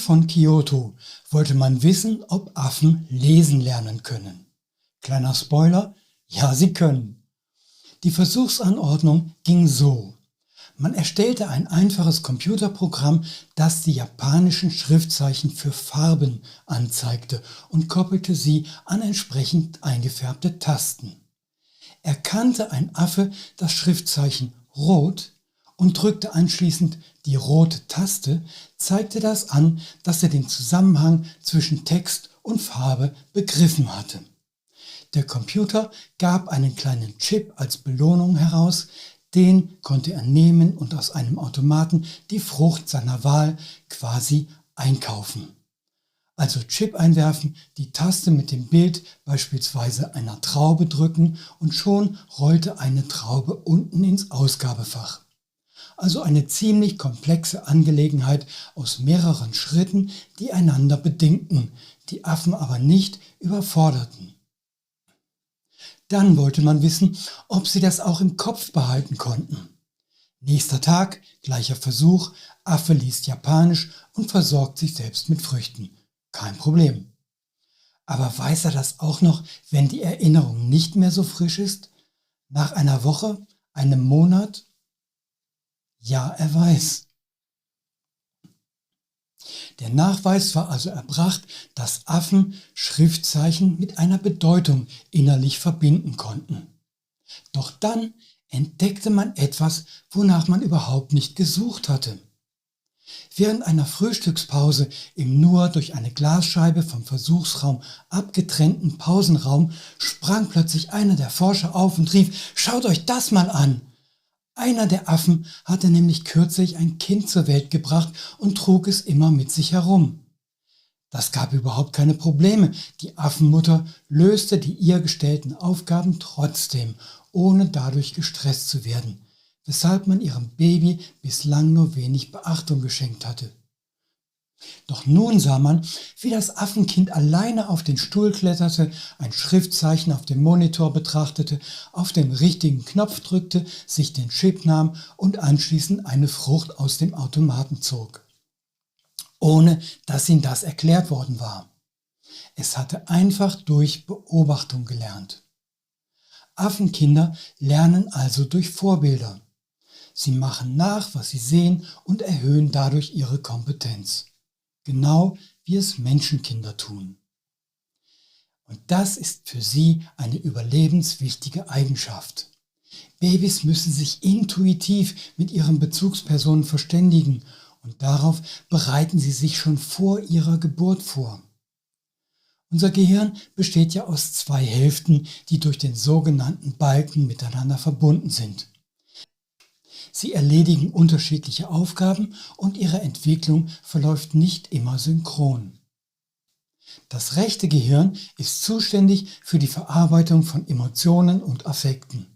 von Kyoto wollte man wissen, ob Affen lesen lernen können. Kleiner Spoiler, ja, sie können. Die Versuchsanordnung ging so. Man erstellte ein einfaches Computerprogramm, das die japanischen Schriftzeichen für Farben anzeigte und koppelte sie an entsprechend eingefärbte Tasten. Erkannte ein Affe das Schriftzeichen Rot und drückte anschließend die rote Taste, zeigte das an, dass er den Zusammenhang zwischen Text und Farbe begriffen hatte. Der Computer gab einen kleinen Chip als Belohnung heraus, den konnte er nehmen und aus einem Automaten die Frucht seiner Wahl quasi einkaufen. Also Chip einwerfen, die Taste mit dem Bild beispielsweise einer Traube drücken und schon rollte eine Traube unten ins Ausgabefach. Also eine ziemlich komplexe Angelegenheit aus mehreren Schritten, die einander bedingten, die Affen aber nicht überforderten. Dann wollte man wissen, ob sie das auch im Kopf behalten konnten. Nächster Tag, gleicher Versuch, Affe liest Japanisch und versorgt sich selbst mit Früchten. Kein Problem. Aber weiß er das auch noch, wenn die Erinnerung nicht mehr so frisch ist? Nach einer Woche, einem Monat? Ja, er weiß. Der Nachweis war also erbracht, dass Affen Schriftzeichen mit einer Bedeutung innerlich verbinden konnten. Doch dann entdeckte man etwas, wonach man überhaupt nicht gesucht hatte. Während einer Frühstückspause im nur durch eine Glasscheibe vom Versuchsraum abgetrennten Pausenraum sprang plötzlich einer der Forscher auf und rief: „Schaut euch das mal an!" Einer der Affen hatte nämlich kürzlich ein Kind zur Welt gebracht und trug es immer mit sich herum. Das gab überhaupt keine Probleme. Die Affenmutter löste die ihr gestellten Aufgaben trotzdem, ohne dadurch gestresst zu werden, weshalb man ihrem Baby bislang nur wenig Beachtung geschenkt hatte. Doch nun sah man, wie das Affenkind alleine auf den Stuhl kletterte, ein Schriftzeichen auf dem Monitor betrachtete, auf den richtigen Knopf drückte, sich den Chip nahm und anschließend eine Frucht aus dem Automaten zog. Ohne dass ihm das erklärt worden war. Es hatte einfach durch Beobachtung gelernt. Affenkinder lernen also durch Vorbilder. Sie machen nach, was sie sehen und erhöhen dadurch ihre Kompetenz. Genau wie es Menschenkinder tun. Und das ist für sie eine überlebenswichtige Eigenschaft. Babys müssen sich intuitiv mit ihren Bezugspersonen verständigen und darauf bereiten sie sich schon vor ihrer Geburt vor. Unser Gehirn besteht ja aus zwei Hälften, die durch den sogenannten Balken miteinander verbunden sind. Sie erledigen unterschiedliche Aufgaben und ihre Entwicklung verläuft nicht immer synchron. Das rechte Gehirn ist zuständig für die Verarbeitung von Emotionen und Affekten.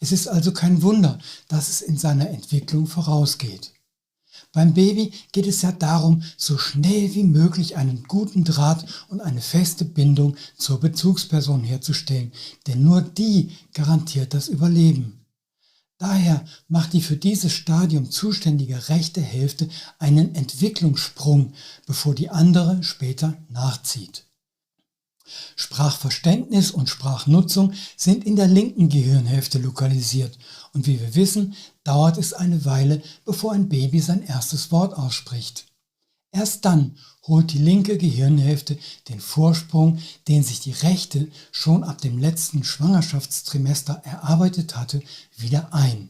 Es ist also kein Wunder, dass es in seiner Entwicklung vorausgeht. Beim Baby geht es ja darum, so schnell wie möglich einen guten Draht und eine feste Bindung zur Bezugsperson herzustellen, denn nur die garantiert das Überleben. Daher macht die für dieses Stadium zuständige rechte Hälfte einen Entwicklungssprung, bevor die andere später nachzieht. Sprachverständnis und Sprachnutzung sind in der linken Gehirnhälfte lokalisiert und wie wir wissen, dauert es eine Weile, bevor ein Baby sein erstes Wort ausspricht. Erst dann holt die linke Gehirnhälfte den Vorsprung, den sich die rechte schon ab dem letzten Schwangerschaftstrimester erarbeitet hatte, wieder ein.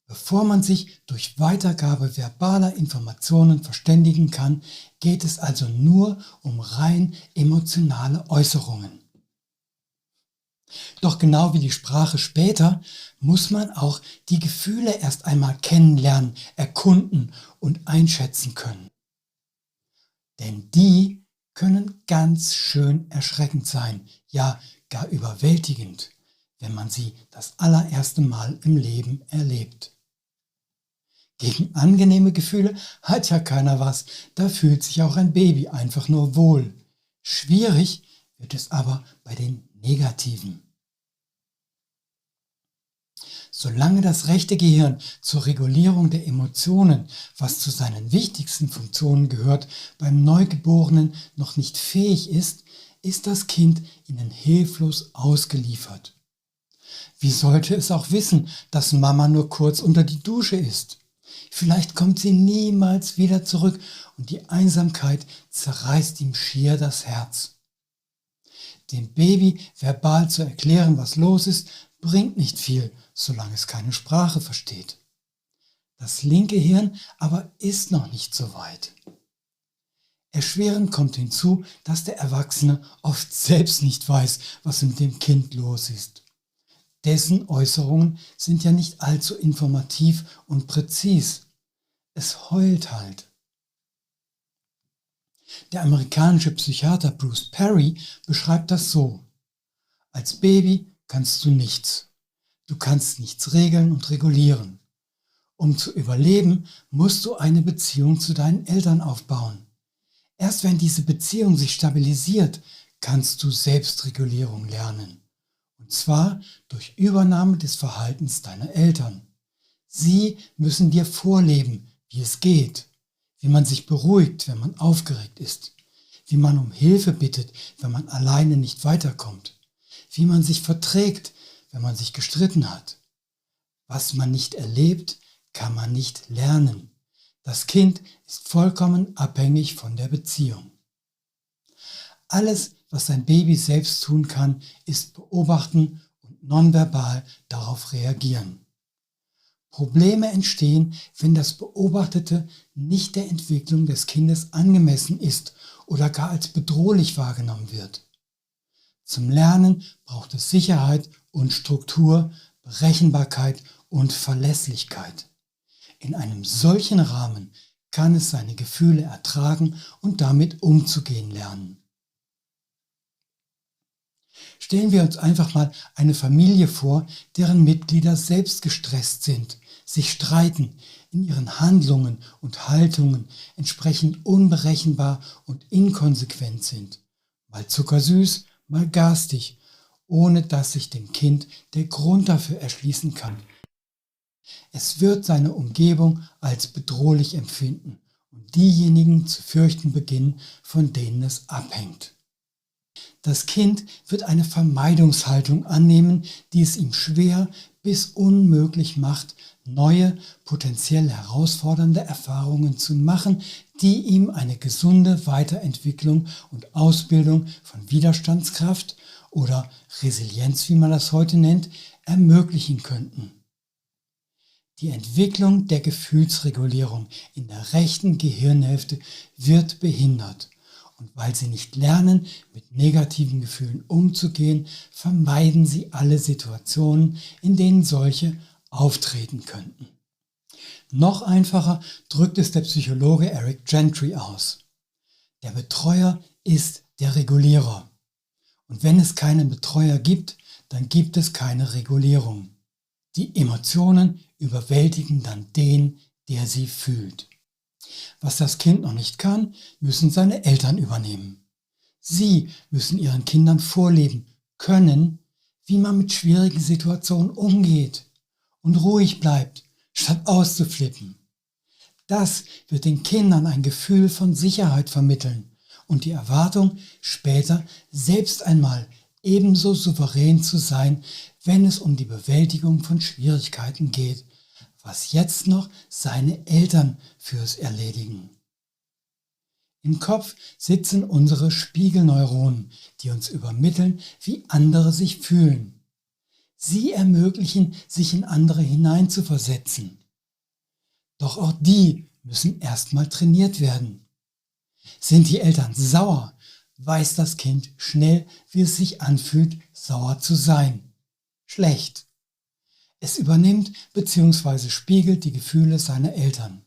Bevor man sich durch Weitergabe verbaler Informationen verständigen kann, geht es also nur um rein emotionale Äußerungen. Doch genau wie die Sprache später, muss man auch die Gefühle erst einmal kennenlernen, erkunden und einschätzen können. Denn die können ganz schön erschreckend sein, ja gar überwältigend, wenn man sie das allererste Mal im Leben erlebt. Gegen angenehme Gefühle hat ja keiner was, da fühlt sich auch ein Baby einfach nur wohl. Schwierig wird es aber bei den negativen. Solange das rechte Gehirn zur Regulierung der Emotionen, was zu seinen wichtigsten Funktionen gehört, beim Neugeborenen noch nicht fähig ist, ist das Kind ihnen hilflos ausgeliefert. Wie sollte es auch wissen, dass Mama nur kurz unter die Dusche ist? Vielleicht kommt sie niemals wieder zurück und die Einsamkeit zerreißt ihm schier das Herz. Dem Baby verbal zu erklären, was los ist, bringt nicht viel, solange es keine Sprache versteht. Das linke Hirn aber ist noch nicht so weit. Erschwerend kommt hinzu, dass der Erwachsene oft selbst nicht weiß, was mit dem Kind los ist. Dessen Äußerungen sind ja nicht allzu informativ und präzis. Es heult halt. Der amerikanische Psychiater Bruce Perry beschreibt das so: Als Baby kannst du nichts. Du kannst nichts regeln und regulieren. Um zu überleben, musst du eine Beziehung zu deinen Eltern aufbauen. Erst wenn diese Beziehung sich stabilisiert, kannst du Selbstregulierung lernen. Und zwar durch Übernahme des Verhaltens deiner Eltern. Sie müssen dir vorleben, wie es geht, wie man sich beruhigt, wenn man aufgeregt ist, wie man um Hilfe bittet, wenn man alleine nicht weiterkommt, wie man sich verträgt, wenn man sich gestritten hat. Was man nicht erlebt, kann man nicht lernen. Das Kind ist vollkommen abhängig von der Beziehung. Alles, was ein Baby selbst tun kann, ist beobachten und nonverbal darauf reagieren. Probleme entstehen, wenn das Beobachtete nicht der Entwicklung des Kindes angemessen ist oder gar als bedrohlich wahrgenommen wird. Zum Lernen braucht es Sicherheit und Struktur, Berechenbarkeit und Verlässlichkeit. In einem solchen Rahmen kann es seine Gefühle ertragen und damit umzugehen lernen. Stellen wir uns einfach mal eine Familie vor, deren Mitglieder selbst gestresst sind, sich streiten, in ihren Handlungen und Haltungen entsprechend unberechenbar und inkonsequent sind, mal zuckersüß, mal garstig, ohne dass sich dem Kind der Grund dafür erschließen kann. Es wird seine Umgebung als bedrohlich empfinden und diejenigen zu fürchten beginnen, von denen es abhängt. Das Kind wird eine Vermeidungshaltung annehmen, die es ihm schwer bis unmöglich macht, neue, potenziell herausfordernde Erfahrungen zu machen, die ihm eine gesunde Weiterentwicklung und Ausbildung von Widerstandskraft oder Resilienz, wie man das heute nennt, ermöglichen könnten. Die Entwicklung der Gefühlsregulierung in der rechten Gehirnhälfte wird behindert. Und weil sie nicht lernen, mit negativen Gefühlen umzugehen, vermeiden sie alle Situationen, in denen solche auftreten könnten. Noch einfacher drückt es der Psychologe Eric Gentry aus. Der Betreuer ist der Regulierer. Und wenn es keinen Betreuer gibt, dann gibt es keine Regulierung. Die Emotionen überwältigen dann den, der sie fühlt. Was das Kind noch nicht kann, müssen seine Eltern übernehmen. Sie müssen ihren Kindern vorleben können, wie man mit schwierigen Situationen umgeht und ruhig bleibt, statt auszuflippen. Das wird den Kindern ein Gefühl von Sicherheit vermitteln und die Erwartung, später selbst einmal ebenso souverän zu sein, wenn es um die Bewältigung von Schwierigkeiten geht, was jetzt noch seine Eltern fürs erledigen. Im Kopf sitzen unsere Spiegelneuronen, die uns übermitteln, wie andere sich fühlen. Sie ermöglichen, sich in andere hineinzuversetzen. Doch auch die müssen erstmal trainiert werden. Sind die Eltern sauer, weiß das Kind schnell, wie es sich anfühlt, sauer zu sein. Schlecht. Es übernimmt bzw. spiegelt die Gefühle seiner Eltern.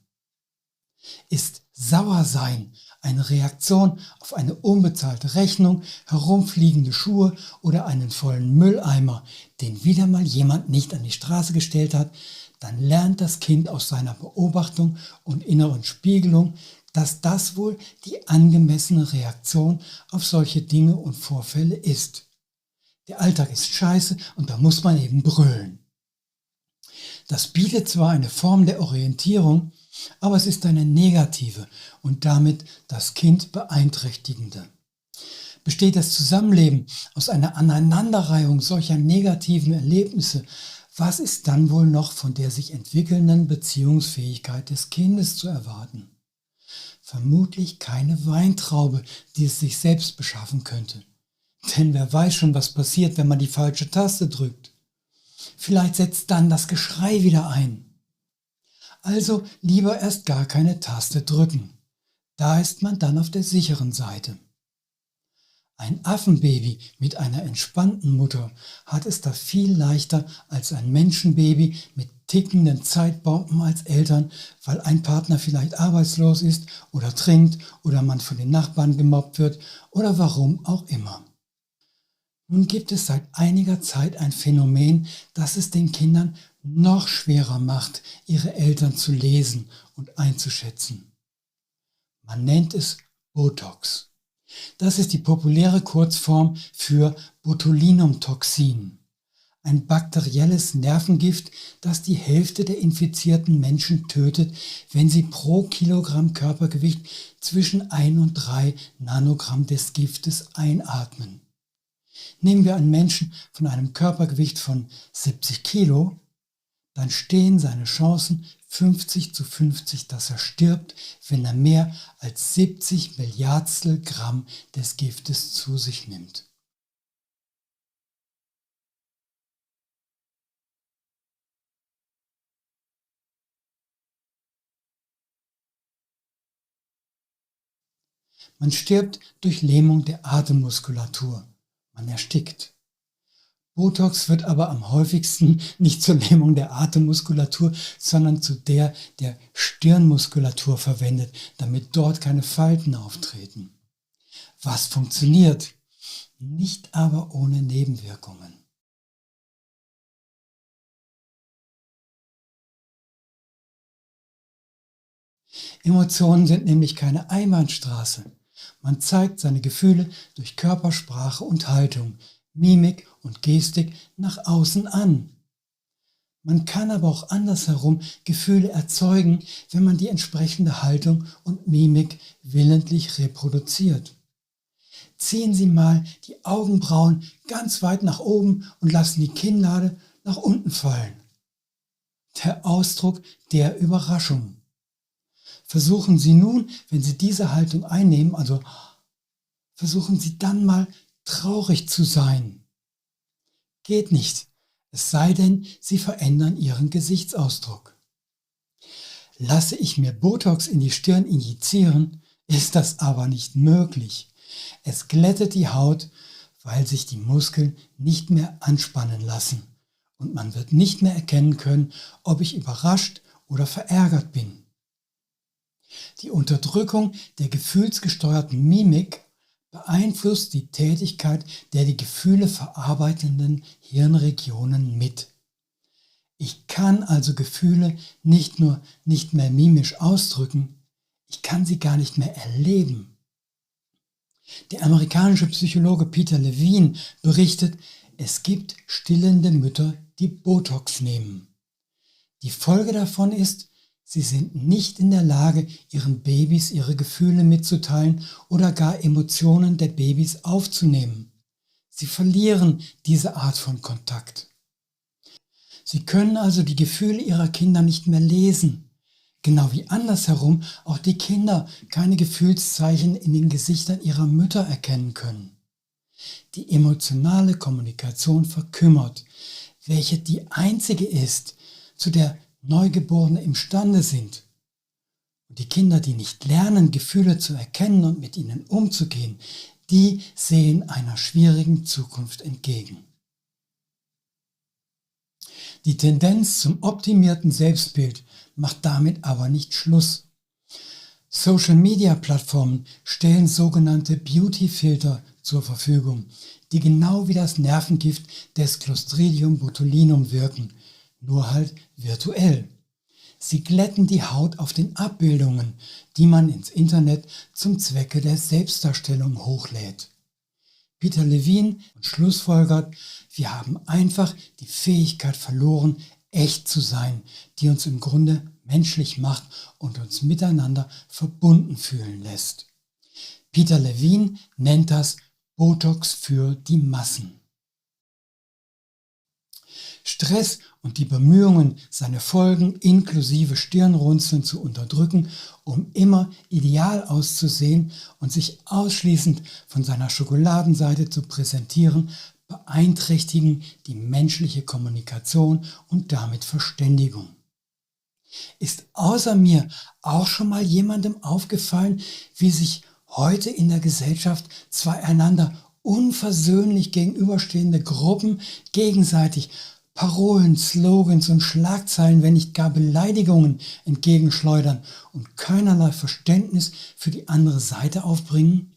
Ist Sauersein eine Reaktion auf eine unbezahlte Rechnung, herumfliegende Schuhe oder einen vollen Mülleimer, den wieder mal jemand nicht an die Straße gestellt hat, dann lernt das Kind aus seiner Beobachtung und inneren Spiegelung, dass das wohl die angemessene Reaktion auf solche Dinge und Vorfälle ist. Der Alltag ist scheiße und da muss man eben brüllen. Das bietet zwar eine Form der Orientierung, aber es ist eine negative und damit das Kind beeinträchtigende. Besteht das Zusammenleben aus einer Aneinanderreihung solcher negativen Erlebnisse, was ist dann wohl noch von der sich entwickelnden Beziehungsfähigkeit des Kindes zu erwarten? Vermutlich keine Weintraube, die es sich selbst beschaffen könnte. Denn wer weiß schon, was passiert, wenn man die falsche Taste drückt. Vielleicht setzt dann das Geschrei wieder ein. Also lieber erst gar keine Taste drücken. Da ist man dann auf der sicheren Seite. Ein Affenbaby mit einer entspannten Mutter hat es da viel leichter als ein Menschenbaby mit tickenden Zeitbomben als Eltern, weil ein Partner vielleicht arbeitslos ist oder trinkt oder man von den Nachbarn gemobbt wird oder warum auch immer. Nun gibt es seit einiger Zeit ein Phänomen, das es den Kindern noch schwerer macht, ihre Eltern zu lesen und einzuschätzen. Man nennt es Botox. Das ist die populäre Kurzform für Botulinumtoxin, ein bakterielles Nervengift, das die Hälfte der infizierten Menschen tötet, wenn sie pro Kilogramm Körpergewicht zwischen 1 und 3 Nanogramm des Giftes einatmen. Nehmen wir einen Menschen von einem Körpergewicht von 70 Kilo, dann stehen seine Chancen 50:50, dass er stirbt, wenn er mehr als 70 Milliardstel Gramm des Giftes zu sich nimmt. Man stirbt durch Lähmung der Atemmuskulatur. Man erstickt. Botox wird aber am häufigsten nicht zur Lähmung der Atemmuskulatur, sondern zu der Stirnmuskulatur verwendet, damit dort keine Falten auftreten. Was funktioniert, nicht aber ohne Nebenwirkungen. Emotionen sind nämlich keine Einbahnstraße. Man zeigt seine Gefühle durch Körpersprache und Haltung, Mimik und Gestik nach außen an. Man kann aber auch andersherum Gefühle erzeugen, wenn man die entsprechende Haltung und Mimik willentlich reproduziert. Ziehen Sie mal die Augenbrauen ganz weit nach oben und lassen die Kinnlade nach unten fallen. Der Ausdruck der Überraschung. Versuchen Sie nun, wenn Sie diese Haltung einnehmen, also versuchen Sie dann mal traurig zu sein. Geht nicht, es sei denn, Sie verändern Ihren Gesichtsausdruck. Lasse ich mir Botox in die Stirn injizieren, ist das aber nicht möglich. Es glättet die Haut, weil sich die Muskeln nicht mehr anspannen lassen und man wird nicht mehr erkennen können, ob ich überrascht oder verärgert bin. Die Unterdrückung der gefühlsgesteuerten Mimik beeinflusst die Tätigkeit der die Gefühle verarbeitenden Hirnregionen mit. Ich kann also Gefühle nicht nur nicht mehr mimisch ausdrücken, ich kann sie gar nicht mehr erleben. Der amerikanische Psychologe Peter Levine berichtet, es gibt stillende Mütter, die Botox nehmen. Die Folge davon ist, sie sind nicht in der Lage, ihren Babys ihre Gefühle mitzuteilen oder gar Emotionen der Babys aufzunehmen. Sie verlieren diese Art von Kontakt. Sie können also die Gefühle ihrer Kinder nicht mehr lesen. Genau wie andersherum auch die Kinder keine Gefühlszeichen in den Gesichtern ihrer Mütter erkennen können. Die emotionale Kommunikation verkümmert, welche die einzige ist, zu der Neugeborene imstande sind. Und die Kinder, die nicht lernen, Gefühle zu erkennen und mit ihnen umzugehen, die sehen einer schwierigen Zukunft entgegen. Die Tendenz zum optimierten Selbstbild macht damit aber nicht Schluss. Social-Media-Plattformen stellen sogenannte Beauty-Filter zur Verfügung, die genau wie das Nervengift des Clostridium botulinum wirken, nur halt virtuell. Sie glätten die Haut auf den Abbildungen, die man ins Internet zum Zwecke der Selbstdarstellung hochlädt. Peter Levine schlussfolgert, wir haben einfach die Fähigkeit verloren, echt zu sein, die uns im Grunde menschlich macht und uns miteinander verbunden fühlen lässt. Peter Levine nennt das Botox für die Massen. Stress und die Bemühungen, seine Folgen inklusive Stirnrunzeln zu unterdrücken, um immer ideal auszusehen und sich ausschließend von seiner Schokoladenseite zu präsentieren, beeinträchtigen die menschliche Kommunikation und damit Verständigung. Ist außer mir auch schon mal jemandem aufgefallen, wie sich heute in der Gesellschaft zwei einander unversöhnlich gegenüberstehende Gruppen gegenseitig Parolen, Slogans und Schlagzeilen, wenn nicht gar Beleidigungen entgegenschleudern und keinerlei Verständnis für die andere Seite aufbringen?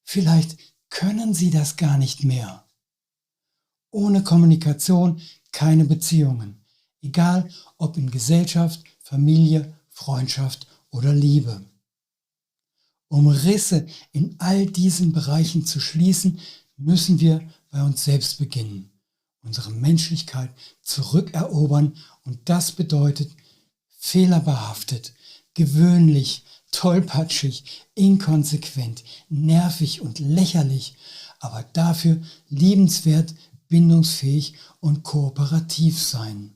Vielleicht können sie das gar nicht mehr. Ohne Kommunikation keine Beziehungen, egal ob in Gesellschaft, Familie, Freundschaft oder Liebe. Um Risse in all diesen Bereichen zu schließen, müssen wir bei uns selbst beginnen, unsere Menschlichkeit zurückerobern, und das bedeutet fehlerbehaftet, gewöhnlich, tollpatschig, inkonsequent, nervig und lächerlich, aber dafür liebenswert, bindungsfähig und kooperativ sein.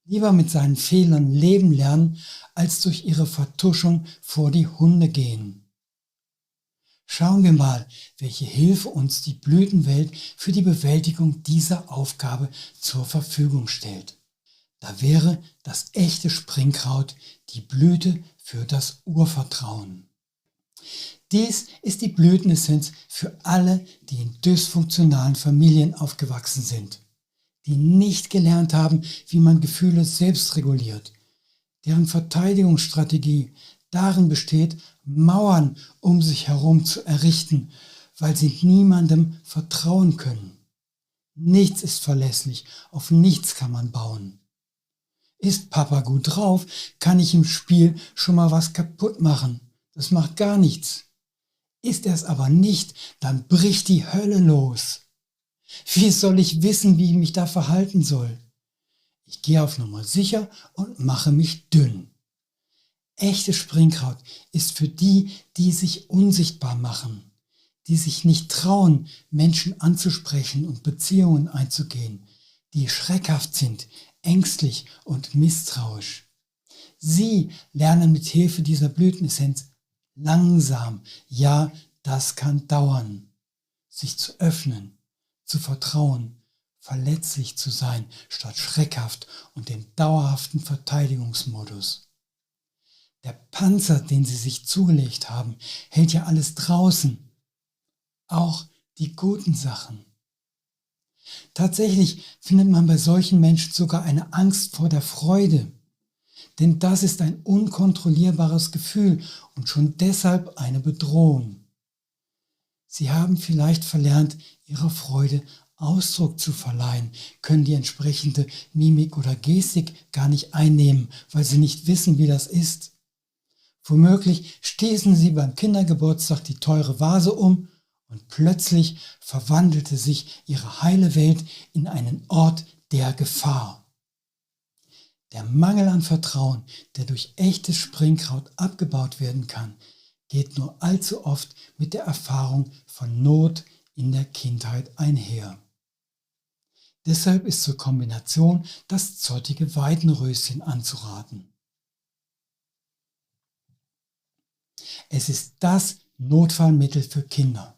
Lieber mit seinen Fehlern leben lernen, als durch ihre Vertuschung vor die Hunde gehen. Schauen wir mal, welche Hilfe uns die Blütenwelt für die Bewältigung dieser Aufgabe zur Verfügung stellt. Da wäre das echte Springkraut die Blüte für das Urvertrauen. Dies ist die Blütenessenz für alle, die in dysfunktionalen Familien aufgewachsen sind, die nicht gelernt haben, wie man Gefühle selbst reguliert, deren Verteidigungsstrategie darin besteht, Mauern um sich herum zu errichten, weil sie niemandem vertrauen können. Nichts ist verlässlich, auf nichts kann man bauen. Ist Papa gut drauf, kann ich im Spiel schon mal was kaputt machen. Das macht gar nichts. Ist er es aber nicht, dann bricht die Hölle los. Wie soll ich wissen, wie ich mich da verhalten soll? Ich gehe auf Nummer sicher und mache mich dünn. Echtes Springkraut ist für die, die sich unsichtbar machen, die sich nicht trauen, Menschen anzusprechen und Beziehungen einzugehen, die schreckhaft sind, ängstlich und misstrauisch. Sie lernen mit Hilfe dieser Blütenessenz langsam, ja, das kann dauern, sich zu öffnen, zu vertrauen, verletzlich zu sein, statt schreckhaft und im dauerhaften Verteidigungsmodus. Der Panzer, den sie sich zugelegt haben, hält ja alles draußen, auch die guten Sachen. Tatsächlich findet man bei solchen Menschen sogar eine Angst vor der Freude, denn das ist ein unkontrollierbares Gefühl und schon deshalb eine Bedrohung. Sie haben vielleicht verlernt, ihrer Freude Ausdruck zu verleihen, können die entsprechende Mimik oder Gestik gar nicht einnehmen, weil sie nicht wissen, wie das ist. Womöglich stießen sie beim Kindergeburtstag die teure Vase um und plötzlich verwandelte sich ihre heile Welt in einen Ort der Gefahr. Der Mangel an Vertrauen, der durch echtes Springkraut abgebaut werden kann, geht nur allzu oft mit der Erfahrung von Not in der Kindheit einher. Deshalb ist zur Kombination das zottige Weidenröschen anzuraten. Es ist das Notfallmittel für Kinder.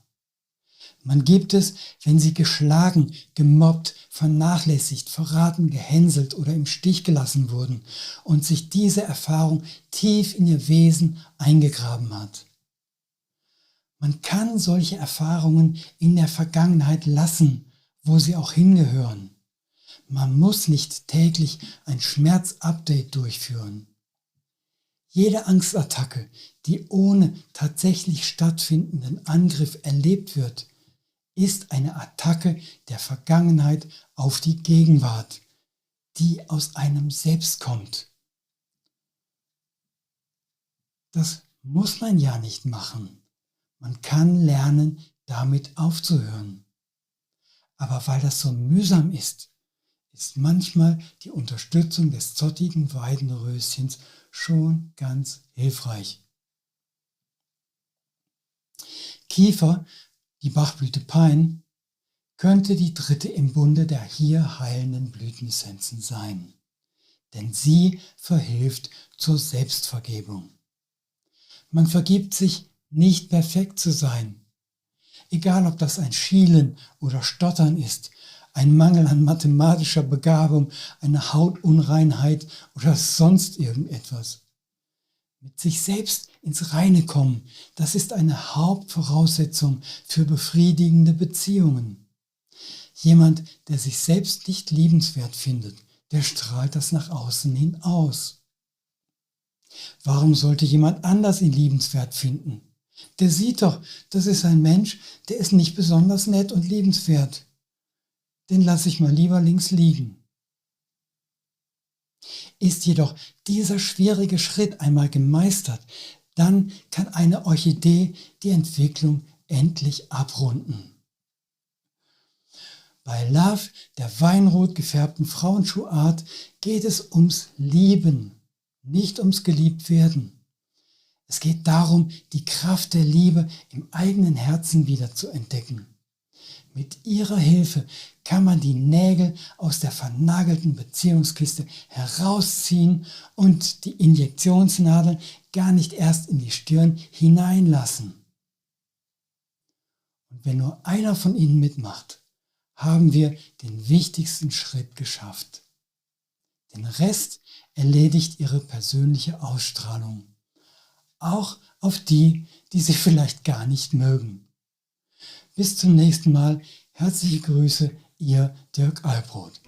Man gibt es, wenn sie geschlagen, gemobbt, vernachlässigt, verraten, gehänselt oder im Stich gelassen wurden und sich diese Erfahrung tief in ihr Wesen eingegraben hat. Man kann solche Erfahrungen in der Vergangenheit lassen, wo sie auch hingehören. Man muss nicht täglich ein Schmerzupdate durchführen. Jede Angstattacke, die ohne tatsächlich stattfindenden Angriff erlebt wird, ist eine Attacke der Vergangenheit auf die Gegenwart, die aus einem selbst kommt. Das muss man ja nicht machen. Man kann lernen, damit aufzuhören. Aber weil das so mühsam ist ist manchmal die Unterstützung des zottigen Weidenröschens schon ganz hilfreich. Kiefer, die Bachblüte Pine, könnte die dritte im Bunde der hier heilenden Blütenessenzen sein, denn sie verhilft zur Selbstvergebung. Man vergibt sich, nicht perfekt zu sein. Egal ob das ein Schielen oder Stottern ist, ein Mangel an mathematischer Begabung, eine Hautunreinheit oder sonst irgendetwas. Mit sich selbst ins Reine kommen, das ist eine Hauptvoraussetzung für befriedigende Beziehungen. Jemand, der sich selbst nicht liebenswert findet, der strahlt das nach außen hin aus. Warum sollte jemand anders ihn liebenswert finden? Der sieht doch, das ist ein Mensch, der ist nicht besonders nett und liebenswert. Den lasse ich mal lieber links liegen. Ist jedoch dieser schwierige Schritt einmal gemeistert, dann kann eine Orchidee die Entwicklung endlich abrunden. Bei Love, der weinrot gefärbten Frauenschuhart, geht es ums Lieben, nicht ums Geliebtwerden. Es geht darum, die Kraft der Liebe im eigenen Herzen wieder zu entdecken. Mit ihrer Hilfe kann man die Nägel aus der vernagelten Beziehungskiste herausziehen und die Injektionsnadeln gar nicht erst in die Stirn hineinlassen. Und wenn nur einer von ihnen mitmacht, haben wir den wichtigsten Schritt geschafft. Den Rest erledigt ihre persönliche Ausstrahlung. Auch auf die, die sie vielleicht gar nicht mögen. Bis zum nächsten Mal. Herzliche Grüße, Ihr Dirk Albrot.